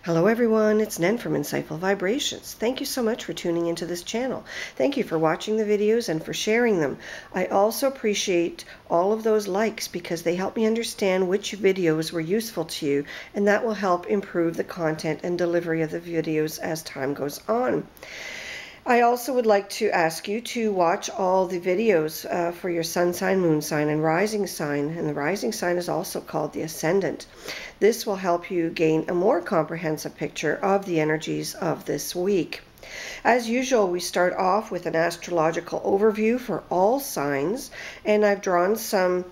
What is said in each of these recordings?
Hello everyone, it's Nen from Insightful Vibrations. Thank you so much for tuning into this channel. Thank you for watching the videos and for sharing them. I also appreciate all of those likes because they help me understand which videos were useful to you, and that will help improve the content and delivery of the videos as time goes on. I also would like to ask you to watch all the videos for your sun sign, moon sign, and rising sign. And the rising sign is also called the ascendant. This will help you gain a more comprehensive picture of the energies of this week. As usual, we start off with an astrological overview for all signs, and I've drawn some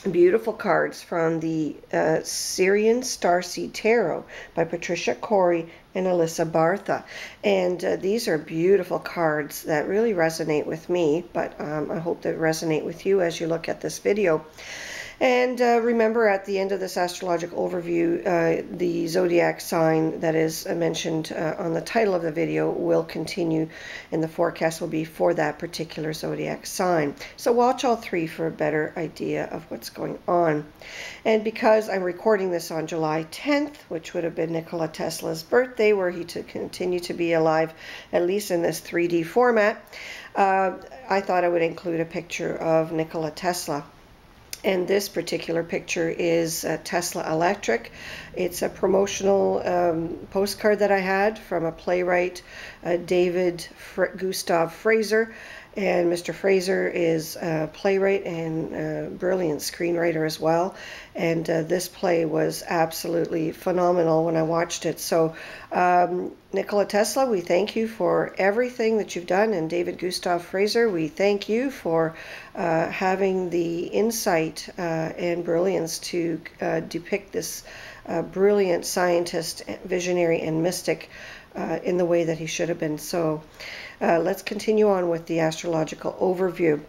beautiful cards from the Syrian Starseed Tarot by Patricia Corey and Alyssa Bartha. And these are beautiful cards that really resonate with me, but I hope they resonate with you as you look at this video. And remember, at the end of this astrological overview, the zodiac sign that is mentioned on the title of the video will continue, and the forecast will be for that particular zodiac sign. So watch all three for a better idea of what's going on. And because I'm recording this on July 10th, which would have been Nikola Tesla's birthday, were he to continue to be alive, at least in this 3D format, I thought I would include a picture of Nikola Tesla. And this particular picture is Tesla Electric. It's a promotional postcard that I had from a playwright, David Gustav Fraser. And Mr. Fraser is a playwright and a brilliant screenwriter as well. And this play was absolutely phenomenal when I watched it. So Nikola Tesla, we thank you for everything that you've done. And David Gustav Fraser, we thank you for having the insight and brilliance to depict this brilliant scientist, visionary, and mystic in the way that he should have been. So let's continue on with the astrological overview.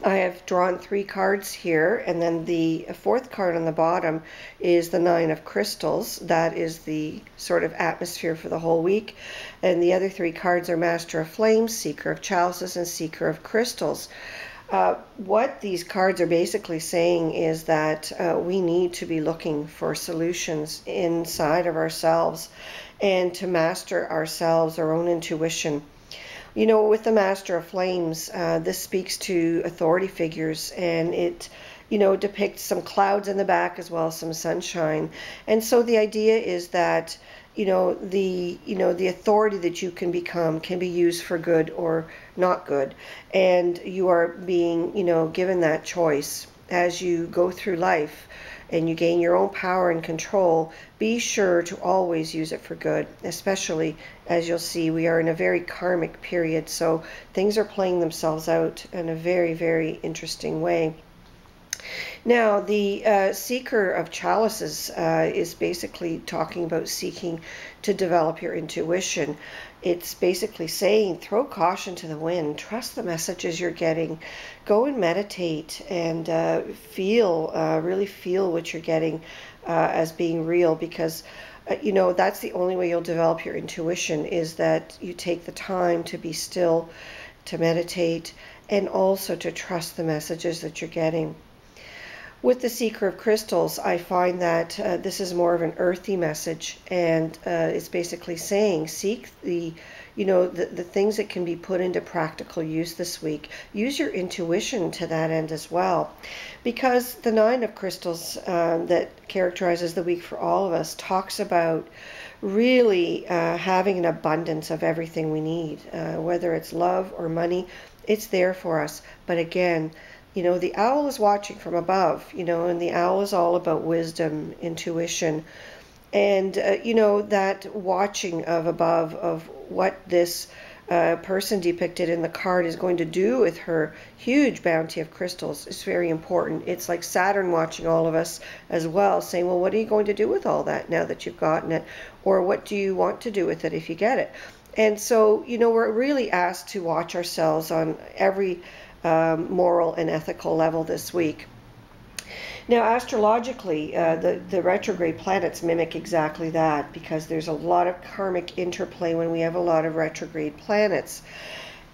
I have drawn 3 cards here, and then the 4th card on the bottom is the 9 of Crystals. That is the sort of atmosphere for the whole week. And the other 3 cards are Master of Flames, Seeker of Chalices, and Seeker of Crystals. What these cards are basically saying is that we need to be looking for solutions inside of ourselves and to master ourselves, our own intuition. You know, with the Master of Flames, this speaks to authority figures, and it, you know, depicts some clouds in the back as well as some sunshine. And so the idea is that, the authority that you can become can be used for good or not good. And you are being, given that choice as you go through life and you gain your own power and control. Be sure to always use it for good, especially as you'll see, we are in a very karmic period. So things are playing themselves out in a very, very interesting way. Now, the Seeker of Chalices is basically talking about seeking to develop your intuition. It's basically saying, throw caution to the wind, trust the messages you're getting, go and meditate and really feel what you're getting as being real, because that's the only way you'll develop your intuition, is that you take the time to be still, to meditate, and also to trust the messages that you're getting. With the Seeker of Crystals, I find that this is more of an earthy message, and it's basically saying seek the things that can be put into practical use this week. Use your intuition to that end as well, because the 9 of Crystals that characterizes the week for all of us talks about really having an abundance of everything we need, whether it's love or money. It's there for us. But again, the owl is watching from above, and the owl is all about wisdom, intuition, and, that watching of above of what this person depicted in the card is going to do with her huge bounty of crystals is very important. It's like Saturn watching all of us as well, saying, well, what are you going to do with all that now that you've gotten it? Or what do you want to do with it if you get it? And so, we're really asked to watch ourselves on every moral and ethical level this week. Now, astrologically, the retrograde planets mimic exactly that, because there's a lot of karmic interplay when we have a lot of retrograde planets.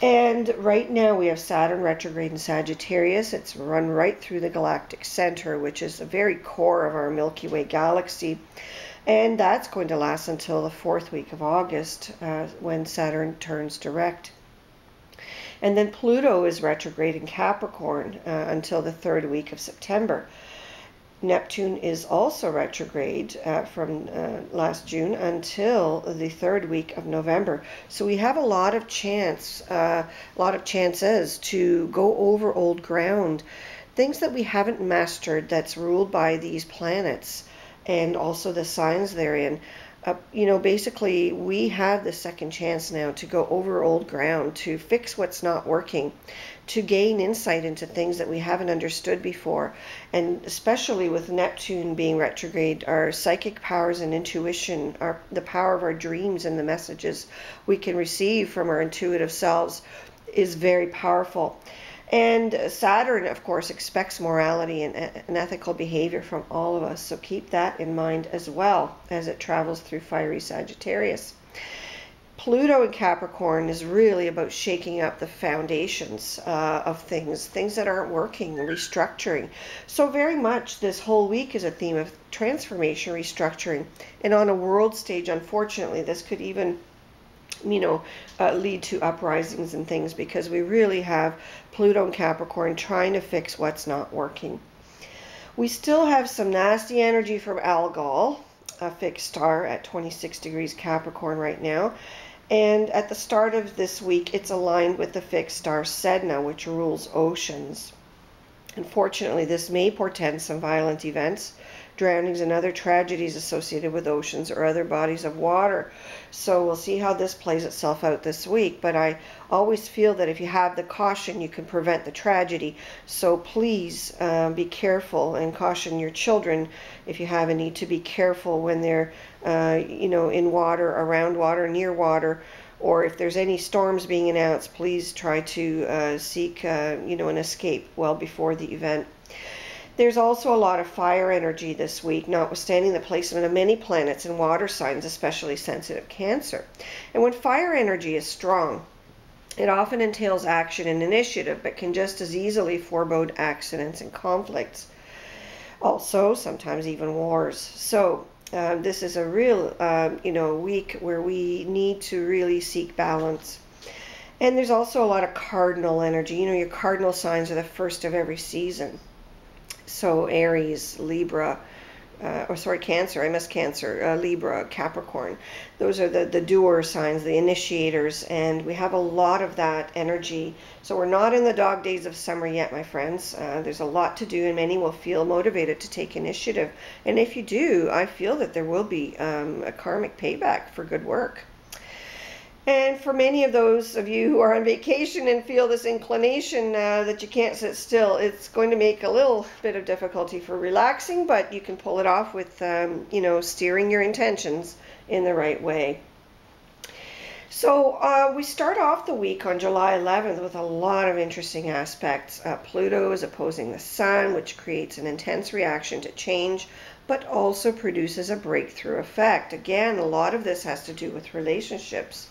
And right now we have Saturn retrograde in Sagittarius. It's run right through the galactic center, which is the very core of our Milky Way galaxy. And that's going to last until the 4th week of August, when Saturn turns direct. And then Pluto is retrograde in Capricorn until the 3rd week of September. Neptune is also retrograde from last June until the 3rd week of November. So we have a lot of chances to go over old ground, things that we haven't mastered that's ruled by these planets and also the signs they're in. Basically, we have the second chance now to go over old ground, to fix what's not working, to gain insight into things that we haven't understood before. And especially with Neptune being retrograde, our psychic powers and intuition, the power of our dreams and the messages we can receive from our intuitive selves is very powerful. And Saturn, of course, expects morality and ethical behavior from all of us. So keep that in mind as well as it travels through fiery Sagittarius. Pluto in Capricorn is really about shaking up the foundations of things that aren't working, restructuring. So very much this whole week is a theme of transformation, restructuring. And on a world stage, unfortunately, this could even lead to uprisings and things, because we really have Pluto and Capricorn trying to fix what's not working. We still have some nasty energy from Algol, a fixed star at 26 degrees Capricorn right now. And at the start of this week, it's aligned with the fixed star Sedna, which rules oceans. Unfortunately, this may portend some violent events, drownings and other tragedies associated with oceans or other bodies of water. So we'll see how this plays itself out this week. But I always feel that if you have the caution, you can prevent the tragedy. So please be careful, and caution your children, if you have any, to be careful when they're in water, around water, near water. Or if there's any storms being announced, please try to seek an escape well before the event. There's also a lot of fire energy this week, notwithstanding the placement of many planets in water signs, especially sensitive Cancer. And when fire energy is strong, it often entails action and initiative, but can just as easily forebode accidents and conflicts. Also, sometimes even wars. So this is a real, week where we need to really seek balance. And there's also a lot of cardinal energy. Your cardinal signs are the first of every season. So Aries, Libra, Cancer, Libra, Capricorn. Those are the doer signs, the initiators, and we have a lot of that energy. So we're not in the dog days of summer yet, my friends. There's a lot to do, and many will feel motivated to take initiative. And if you do, I feel that there will be a karmic payback for good work. And for many of those of you who are on vacation and feel this inclination that you can't sit still, it's going to make a little bit of difficulty for relaxing, but you can pull it off with, steering your intentions in the right way. So we start off the week on July 11th with a lot of interesting aspects. Pluto is opposing the Sun, which creates an intense reaction to change, but also produces a breakthrough effect. Again, a lot of this has to do with relationships.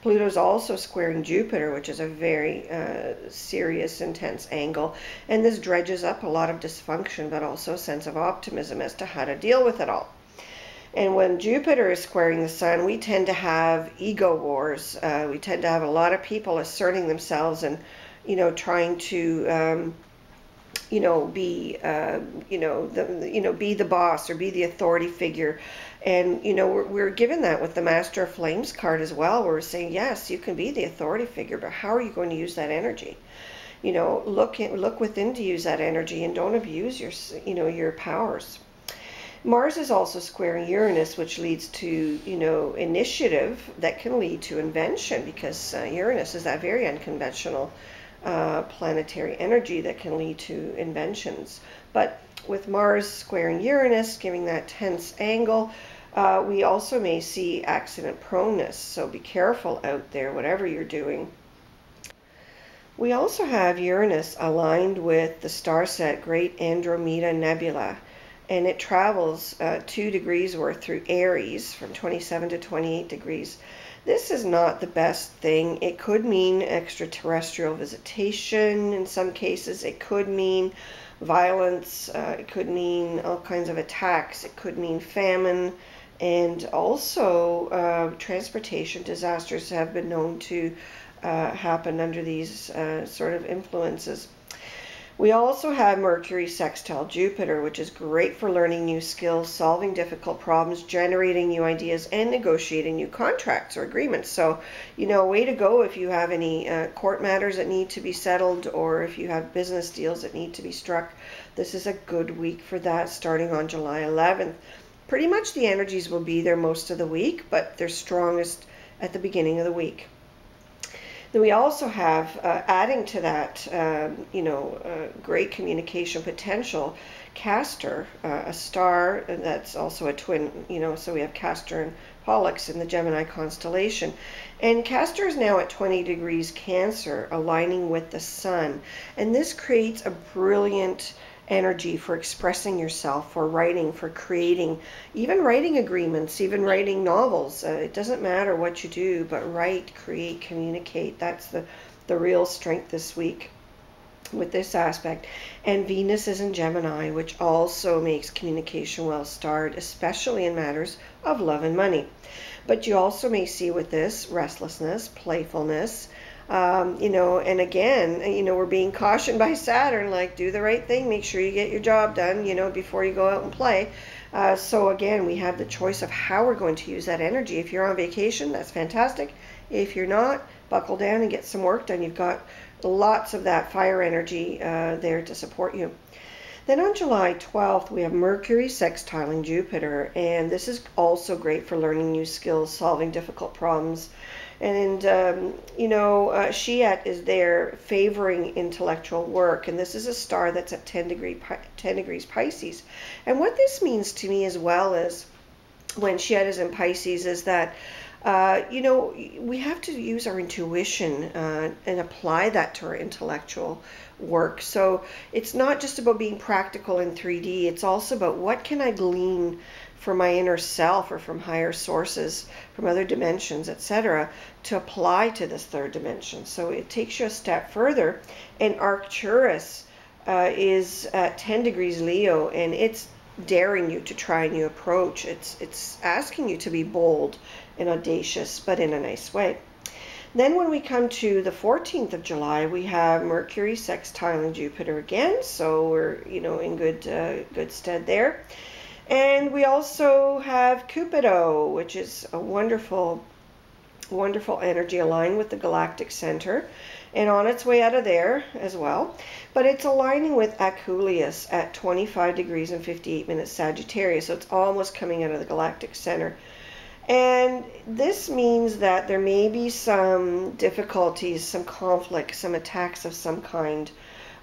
Pluto's also squaring Jupiter, which is a very serious, intense angle. And this dredges up a lot of dysfunction, but also a sense of optimism as to how to deal with it all. And when Jupiter is squaring the Sun, we tend to have ego wars. We tend to have a lot of people asserting themselves and, trying to be the boss or be the authority figure. And we're given that with the Master of Flames card as well, where we're saying, yes, you can be the authority figure, but how are you going to use that energy? Look within to use that energy, and don't abuse your powers. Mars is also squaring Uranus, which leads to initiative that can lead to invention, because Uranus is that very unconventional planetary energy that can lead to inventions. But with Mars squaring Uranus, giving that tense angle, we also may see accident proneness. So be careful out there, whatever you're doing. We also have Uranus aligned with the star set Great Andromeda Nebula, and it travels 2 degrees worth through Aries from 27 to 28 degrees. This is not the best thing. It could mean extraterrestrial visitation in some cases. It could mean violence. It could mean all kinds of attacks. It could mean famine. And also, transportation disasters have been known to happen under these sort of influences. We also have Mercury sextile Jupiter, which is great for learning new skills, solving difficult problems, generating new ideas, and negotiating new contracts or agreements. So, way to go if you have any court matters that need to be settled, or if you have business deals that need to be struck. This is a good week for that, starting on July 11th. Pretty much the energies will be there most of the week, but they're strongest at the beginning of the week. Then we also have, adding to that, great communication potential, Castor, a star that's also a twin, so we have Castor and Pollux in the Gemini constellation. And Castor is now at 20 degrees Cancer, aligning with the Sun. And this creates a brilliant energy for expressing yourself, for writing, for creating, even writing agreements, even writing novels. It doesn't matter what you do, but write, create, communicate. That's the real strength this week with this aspect. And Venus is in Gemini, which also makes communication well starred, especially in matters of love and money. But you also may see with this restlessness, playfulness, and again, we're being cautioned by Saturn, like, do the right thing, make sure you get your job done, before you go out and play. So again, we have the choice of how we're going to use that energy. If you're on vacation, that's fantastic. If you're not, buckle down and get some work done. You've got lots of that fire energy there to support you. Then on July 12th, we have Mercury sextiling Jupiter, and this is also great for learning new skills, solving difficult problems. And, Shiat is there favoring intellectual work, and this is a star that's at 10 degrees Pisces. And what this means to me as well is, when Shiat is in Pisces, is that we have to use our intuition and apply that to our intellectual work. So it's not just about being practical in 3D. It's also about what can I glean from my inner self or from higher sources, from other dimensions, etc., to apply to this third dimension. So it takes you a step further. And Arcturus is at 10 degrees Leo, and it's daring you to try a new approach. It's asking you to be bold and audacious, but in a nice way. Then when we come to the 14th of July, we have Mercury sextiling Jupiter again, so we're in good stead there. And we also have Cupido, which is a wonderful energy aligned with the galactic center and on its way out of there as well. But it's aligning with Aculeus at 25 degrees and 58 minutes Sagittarius, so it's almost coming out of the galactic center. And this means that there may be some difficulties, some conflict, some attacks of some kind,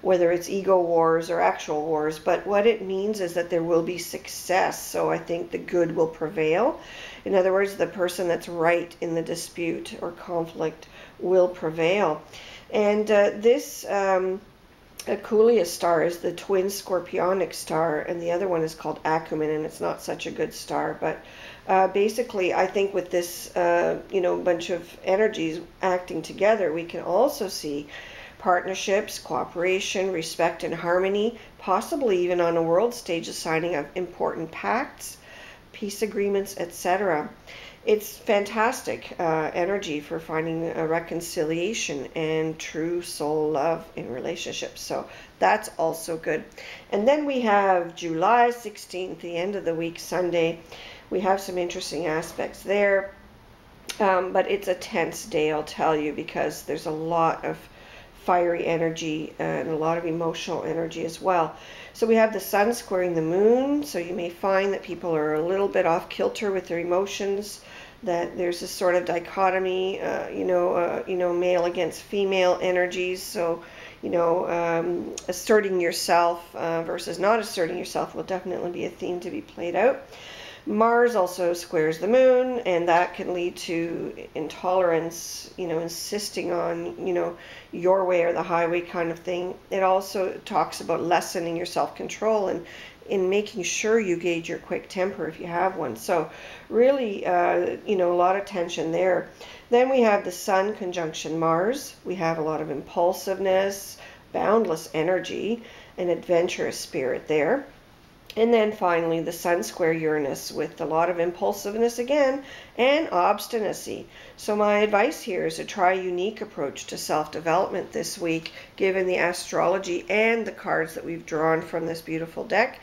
whether it's ego wars or actual wars. But what it means is that there will be success. So I think the good will prevail. In other words, the person that's right in the dispute or conflict will prevail. And this Aculeus star is the twin scorpionic star, and the other one is called Acumen, and it's not such a good star. But basically, I think with this, bunch of energies acting together, we can also see partnerships, cooperation, respect, and harmony, possibly even on a world stage, the signing of important pacts, peace agreements, etc. It's fantastic energy for finding a reconciliation and true soul love in relationships. So that's also good. And then we have July 16th, the end of the week, Sunday. We have some interesting aspects there. But it's a tense day, I'll tell you, because there's a lot of fiery energy and a lot of emotional energy as well. So we have the sun squaring the moon, so you may find that people are a little bit off kilter with their emotions, that there's this sort of dichotomy, male against female energies. So, asserting yourself versus not asserting yourself will definitely be a theme to be played out. Mars also squares the moon, and that can lead to intolerance, insisting on, your way or the highway kind of thing. It also talks about lessening your self-control and in making sure you gauge your quick temper if you have one. So really, a lot of tension there. Then we have the Sun conjunction Mars. We have a lot of impulsiveness, boundless energy, and adventurous spirit there. And then finally, the Sun square Uranus with a lot of impulsiveness again and obstinacy. So my advice here is to try a unique approach to self-development this week, given the astrology and the cards that we've drawn from this beautiful deck.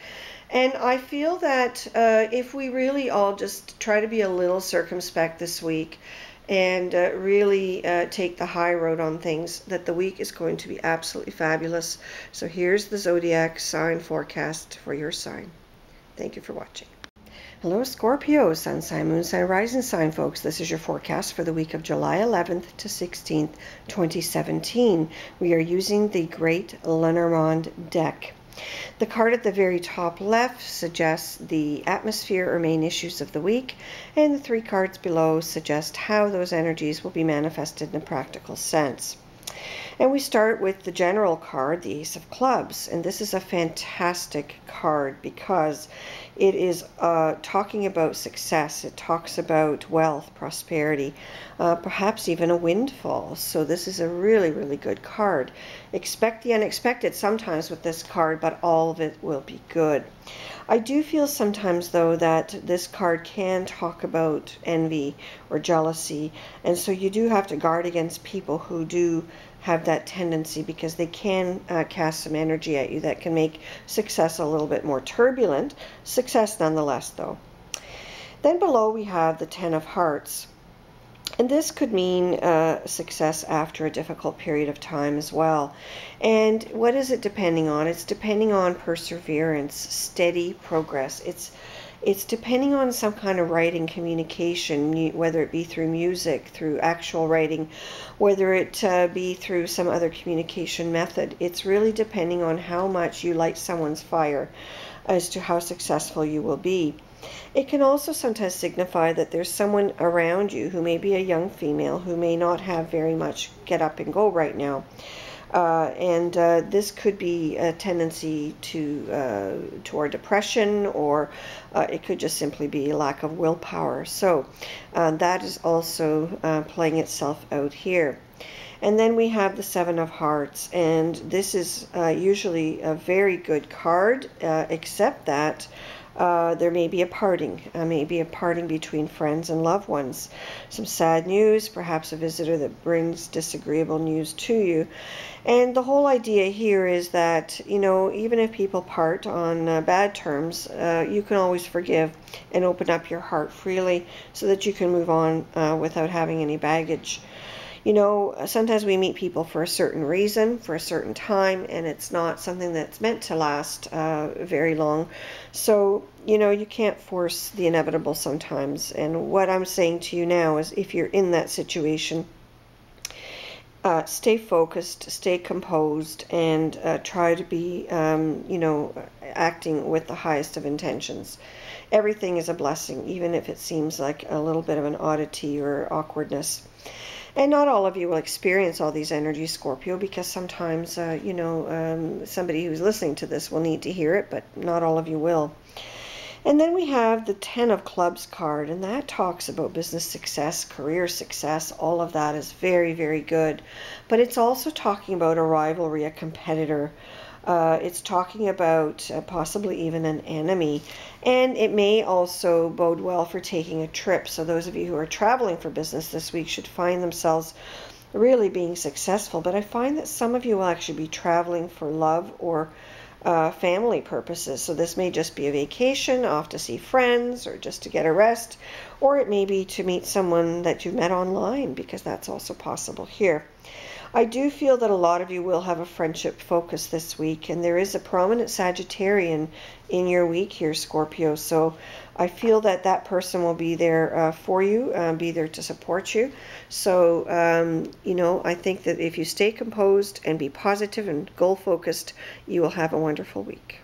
And I feel that if we really all just try to be a little circumspect this week and really take the high road on things, that the week is going to be absolutely fabulous. So here's the zodiac sign forecast for your sign. Thank you for watching. Hello Scorpio, Sun sign, Moon sign, Rising sign folks. This is your forecast for the week of July 11th to 16th, 2017. We are using the Great Lenormand deck. The card at the very top left suggests the atmosphere or main issues of the week, and the 3 cards below suggest how those energies will be manifested in a practical sense. And we start with the general card, the Ace of Clubs, and this is a fantastic card because it is talking about success. It talks about wealth, prosperity, perhaps even a windfall. So this is a really, really good card. Expect the unexpected sometimes with this card, but all of it will be good. I do feel sometimes, though, that this card can talk about envy or jealousy, and so you do have to guard against people who do have that tendency, because they can cast some energy at you that can make success a little bit more turbulent. Success nonetheless, though. Then below we have the 10 of Hearts. And this could mean success after a difficult period of time as well. And what is it depending on? It's depending on perseverance, steady progress. It's depending on some kind of writing communication, whether it be through music, through actual writing, whether it be through some other communication method. It's really depending on how much you light someone's fire as to how successful you will be. It can also sometimes signify that there's someone around you who may be a young female who may not have very much get up and go right now. This could be a tendency toward depression, or it could just simply be a lack of willpower. So that is also playing itself out here. And then we have the 7 of Hearts, and this is usually a very good card, except that there may be a parting between friends and loved ones. Some sad news, perhaps a visitor that brings disagreeable news to you. And the whole idea here is that, you know, even if people part on bad terms, you can always forgive and open up your heart freely so that you can move on without having any baggage. You know, sometimes we meet people for a certain reason, for a certain time, and it's not something that's meant to last very long. So, you know, you can't force the inevitable sometimes. And what I'm saying to you now is, if you're in that situation, stay focused, stay composed, and try to be, you know, acting with the highest of intentions. Everything is a blessing, even if it seems like a little bit of an oddity or awkwardness. And not all of you will experience all these energies, Scorpio, because sometimes, you know, somebody who's listening to this will need to hear it, but not all of you will. And then we have the 10 of Clubs card, and that talks about business success, career success. All of that is very, very good. But it's also talking about a rivalry, a competitor. It's talking about possibly even an enemy. And it may also bode well for taking a trip. So those of you who are traveling for business this week should find themselves really being successful. But I find that some of you will actually be traveling for love or family purposes. So this may just be a vacation, off to see friends, or just to get a rest. Or it may be to meet someone that you've met online, because that's also possible here. I do feel that a lot of you will have a friendship focus this week, and there is a prominent Sagittarian in your week here, Scorpio. So I feel that that person will be there for you, be there to support you. So, you know, I think that if you stay composed and be positive and goal focused, you will have a wonderful week.